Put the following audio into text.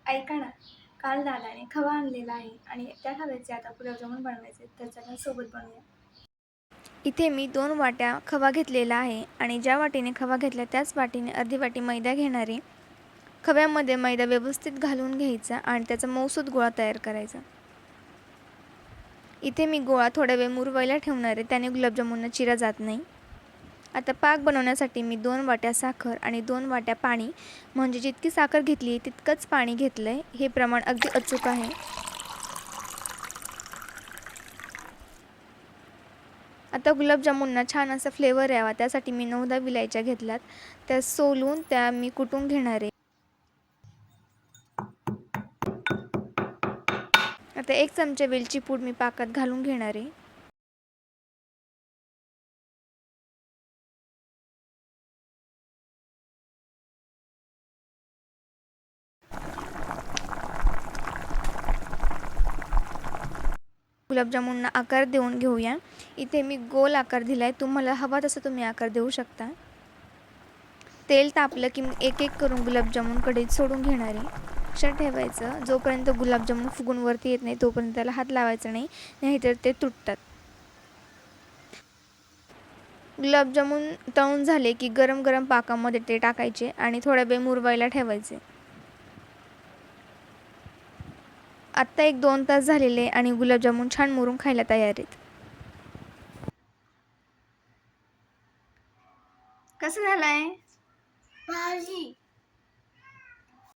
ऐका ना, काल दादाने खवा आणलेला आहे आणि त्या खव्याचे आता गुलाबजामुन बनवायचे, तर चला सोबत बनवूया. इथे मी 2 वाट्या खवा घेतलेला आहे आणि ज्या वाटीने खवा घेतला त्याच वाटीने अर्धी वाटी मैदा घेणार आहे. खव्यामध्ये मैदा व्यवस्थित घालून घ्यायचा आणि त्याचा मऊसूत गोळा तयार करायचा. इथे मी गोळा थोडा वेळ मुरवायला ठेवणार आहे, त्याने गुलाबजामुनला चिरा जात नाही. आता पाक बनवण्यासाठी मी 2 वाट्या साखर आणि 2 वाट्या पाणी, म्हणजे जितकी साखर घेतली तितकंच पाणी घेतलं आहे. हे प्रमाण अगदी अचूक आहे. आता गुलाबजामुनना छान असा फ्लेवर यावा त्यासाठी मी 9-10 विलायच्या घेतल्यात. त्या सोलून त्या मी कुटून घेणार आहे. आता 1 चमचा वेलची पूड मी पाकात घालून घेणार आहे. गुलाबजामुनला आकार देऊन घेऊया. इथे मी गोल आकार दिला आहे. तुम्हाला हवा तसा तुम्ही आकार देऊ शकता. तेल तापलं की एक एक करून गुलाबजामुन कढईत सोडून घेणार आहे. लक्षात ठेवायचं, जोपर्यंत गुलाबजामुन फुगून वरती येत नाही तोपर्यंत त्याला हात लावायचा नाही, नाहीतर ते तुटतात. गुलाबजामुन तळून झाले की गरम गरम पाकामध्ये ते टाकायचे आणि थोडा वेळ मुरवायला ठेवायचे. आत्ता 1-2 तास झालेले आणि गुलाबजामुन छान मुरून खायला तयार आहेत. कसं झालंय? भाजी